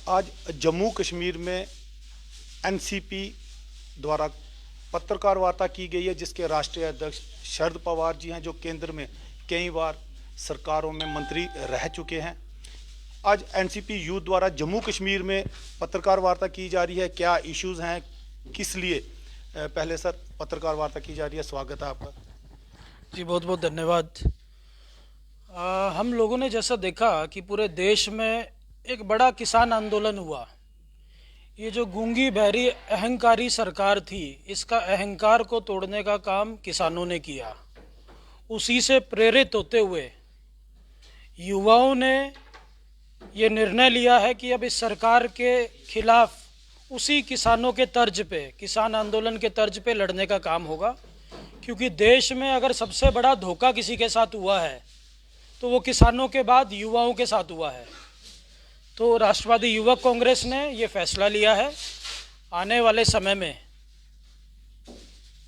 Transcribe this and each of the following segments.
आज जम्मू कश्मीर में एनसीपी द्वारा पत्रकार वार्ता की गई है, जिसके राष्ट्रीय अध्यक्ष शरद पवार जी हैं, जो केंद्र में कई बार सरकारों में मंत्री रह चुके हैं। आज एनसीपी यूथ द्वारा जम्मू कश्मीर में पत्रकार वार्ता की जा रही है। क्या इश्यूज हैं, किस लिए पहले सर पत्रकार वार्ता की जा रही है? स्वागत है आपका जी, बहुत बहुत धन्यवाद। हम लोगों ने जैसा देखा कि पूरे देश में एक बड़ा किसान आंदोलन हुआ। ये जो गूंगी बहरी अहंकारी सरकार थी, इसका अहंकार को तोड़ने का काम किसानों ने किया। उसी से प्रेरित होते हुए युवाओं ने ये निर्णय लिया है कि अब इस सरकार के खिलाफ उसी किसानों के तर्ज पे, किसान आंदोलन के तर्ज पे लड़ने का काम होगा। क्योंकि देश में अगर सबसे बड़ा धोखा किसी के साथ हुआ है तो वो किसानों के बाद युवाओं के साथ हुआ है। तो राष्ट्रवादी युवक कांग्रेस ने ये फैसला लिया है, आने वाले समय में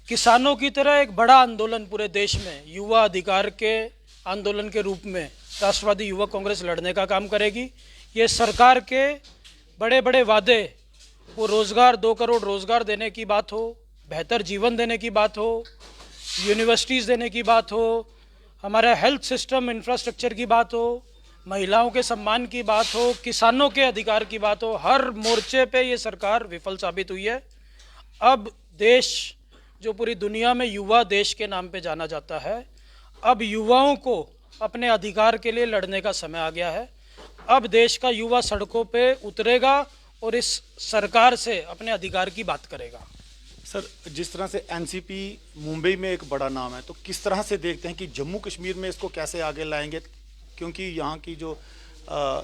किसानों की तरह एक बड़ा आंदोलन पूरे देश में युवा अधिकार के आंदोलन के रूप में राष्ट्रवादी युवक कांग्रेस लड़ने का काम करेगी। ये सरकार के बड़े बड़े वादे, वो रोज़गार, 2 करोड़ रोज़गार देने की बात हो, बेहतर जीवन देने की बात हो, यूनिवर्सिटीज़ देने की बात हो, हमारा हेल्थ सिस्टम इंफ्रास्ट्रक्चर की बात हो, महिलाओं के सम्मान की बात हो, किसानों के अधिकार की बात हो, हर मोर्चे पे ये सरकार विफल साबित हुई है। अब देश, जो पूरी दुनिया में युवा देश के नाम पे जाना जाता है, अब युवाओं को अपने अधिकार के लिए लड़ने का समय आ गया है। अब देश का युवा सड़कों पे उतरेगा और इस सरकार से अपने अधिकार की बात करेगा। सर, जिस तरह से एनसीपी मुंबई में एक बड़ा नाम है, तो किस तरह से देखते हैं कि जम्मू कश्मीर में इसको कैसे आगे लाएंगे? क्योंकि यहाँ की जो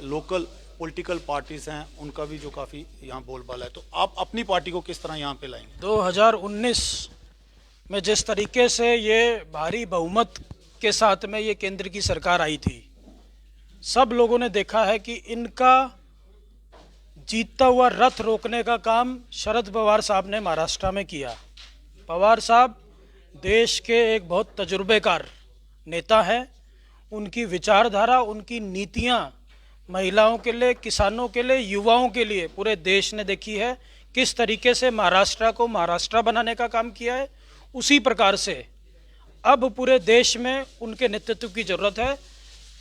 लोकल पॉलिटिकल पार्टीज हैं, उनका भी जो काफ़ी यहाँ बोलबाला है, तो आप अपनी पार्टी को किस तरह यहाँ पे लाएंगे? 2019 में जिस तरीके से ये भारी बहुमत के साथ में ये केंद्र की सरकार आई थी, सब लोगों ने देखा है कि इनका जीतता हुआ रथ रोकने का काम शरद पवार साहब ने महाराष्ट्र में किया। पवार साहब देश के एक बहुत तजुर्बेकार नेता हैं। उनकी विचारधारा, उनकी नीतियां महिलाओं के लिए, किसानों के लिए, युवाओं के लिए पूरे देश ने देखी है। किस तरीके से महाराष्ट्र को महाराष्ट्र बनाने का काम किया है, उसी प्रकार से अब पूरे देश में उनके नेतृत्व की ज़रूरत है,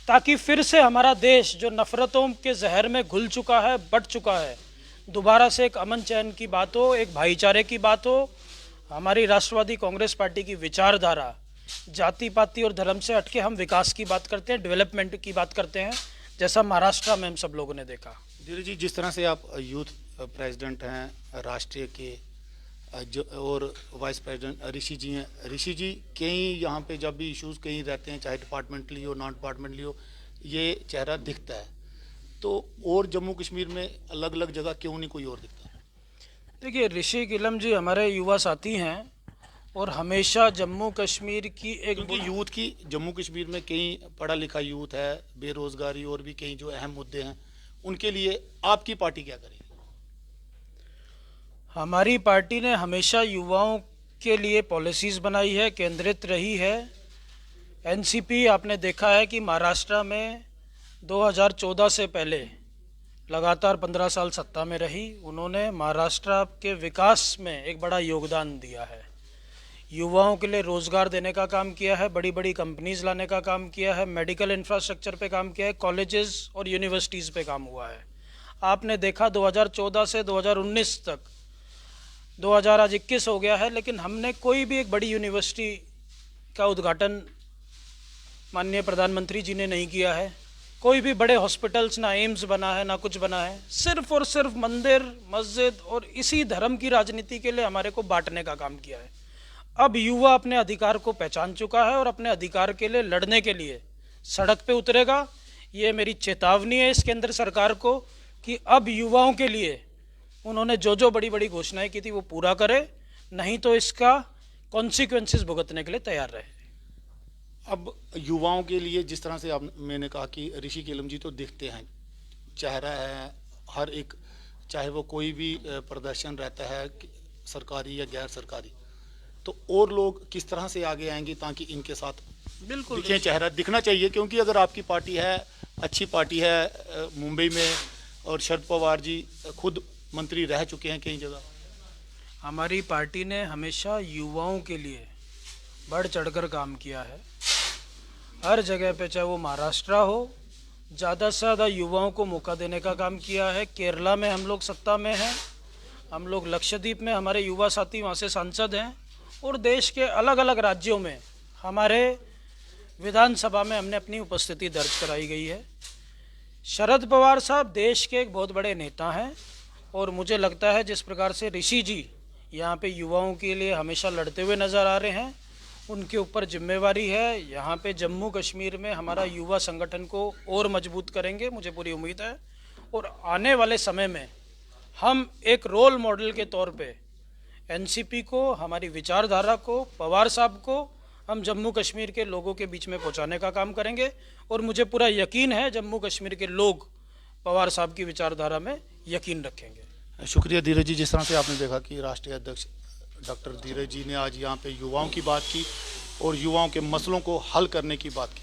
ताकि फिर से हमारा देश जो नफ़रतों के जहर में घुल चुका है, बट चुका है, दोबारा से एक अमन चैन की बात हो, एक भाईचारे की बात हो। हमारी राष्ट्रवादी कांग्रेस पार्टी की विचारधारा जाति पाति और धर्म से हटके हम विकास की बात करते हैं, डेवलपमेंट की बात करते हैं, जैसा महाराष्ट्र में हम सब लोगों ने देखा। धीरे जी, जिस तरह से आप यूथ प्रेसिडेंट हैं राष्ट्रीय के, और वाइस प्रेसिडेंट ऋषि जी हैं। ऋषि जी, कई यहाँ पे जब भी इश्यूज कहीं रहते हैं, चाहे डिपार्टमेंटली हो, नॉन डिपार्टमेंटली हो, ये चेहरा दिखता है, तो और जम्मू कश्मीर में अलग अलग जगह क्यों नहीं कोई और दिखता है? देखिए, ऋषि किलम जी हमारे युवा साथी हैं और हमेशा जम्मू कश्मीर की एक, क्योंकि यूथ की जम्मू कश्मीर में कई पढ़ा लिखा यूथ है, बेरोजगारी और भी कई जो अहम मुद्दे हैं, उनके लिए आपकी पार्टी क्या करेगी? हमारी पार्टी ने हमेशा युवाओं के लिए पॉलिसीज़ बनाई है, केंद्रित रही है। एनसीपी, आपने देखा है कि महाराष्ट्र में 2014 से पहले लगातार 15 साल सत्ता में रही। उन्होंने महाराष्ट्र के विकास में एक बड़ा योगदान दिया है, युवाओं के लिए रोज़गार देने का काम किया है, बड़ी बड़ी कंपनीज लाने का काम किया है, मेडिकल इंफ्रास्ट्रक्चर पे काम किया है, कॉलेजेस और यूनिवर्सिटीज़ पे काम हुआ है। आपने देखा 2014 से 2019 तक, 2021 हो गया है, लेकिन हमने कोई भी एक बड़ी यूनिवर्सिटी का उद्घाटन माननीय प्रधानमंत्री जी ने नहीं किया है। कोई भी बड़े हॉस्पिटल्स, ना एम्स बना है, ना कुछ बना है। सिर्फ और सिर्फ मंदिर, मस्जिद और इसी धर्म की राजनीति के लिए हमारे को बांटने का काम किया है। अब युवा अपने अधिकार को पहचान चुका है और अपने अधिकार के लिए लड़ने के लिए सड़क पे उतरेगा। ये मेरी चेतावनी है इस केंद्र सरकार को कि अब युवाओं के लिए उन्होंने जो जो बड़ी बड़ी घोषणाएं की थी वो पूरा करे, नहीं तो इसका कॉन्सिक्वेंसेस भुगतने के लिए तैयार रहे। अब युवाओं के लिए जिस तरह से आप, मैंने कहा कि ऋषि केलम जी तो दिखते हैं, चेहरा है हर एक, चाहे वो कोई भी प्रदर्शन रहता है सरकारी या गैर सरकारी, तो और लोग किस तरह से आगे आएंगे ताकि इनके साथ बिल्कुल दिखे, चेहरा दिखना चाहिए? क्योंकि अगर आपकी पार्टी है, अच्छी पार्टी है, मुंबई में और शरद पवार जी खुद मंत्री रह चुके हैं कई जगह। हमारी पार्टी ने हमेशा युवाओं के लिए बढ़ चढ़कर काम किया है। हर जगह पे, चाहे वो महाराष्ट्र हो, ज़्यादा से ज़्यादा युवाओं को मौका देने का काम किया है। केरला में हम लोग सत्ता में हैं, हम लोग लक्षद्वीप में, हमारे युवा साथी वहाँ से सांसद हैं, और देश के अलग अलग राज्यों में हमारे विधानसभा में हमने अपनी उपस्थिति दर्ज कराई गई है। शरद पवार साहब देश के एक बहुत बड़े नेता हैं, और मुझे लगता है जिस प्रकार से ऋषि जी यहाँ पे युवाओं के लिए हमेशा लड़ते हुए नज़र आ रहे हैं, उनके ऊपर जिम्मेवारी है। यहाँ पे जम्मू कश्मीर में हमारा युवा संगठन को और मजबूत करेंगे, मुझे पूरी उम्मीद है। और आने वाले समय में हम एक रोल मॉडल के तौर पे एनसीपी को, हमारी विचारधारा को, पवार साहब को हम जम्मू कश्मीर के लोगों के बीच में पहुँचाने का काम करेंगे। और मुझे पूरा यकीन है जम्मू कश्मीर के लोग पवार साहब की विचारधारा में यकीन रखेंगे। शुक्रिया धीरज जी। जिस तरह से आपने देखा कि राष्ट्रीय अध्यक्ष डॉक्टर धीरज जी ने आज यहाँ पे युवाओं की बात की और युवाओं के मसलों को हल करने की बात की।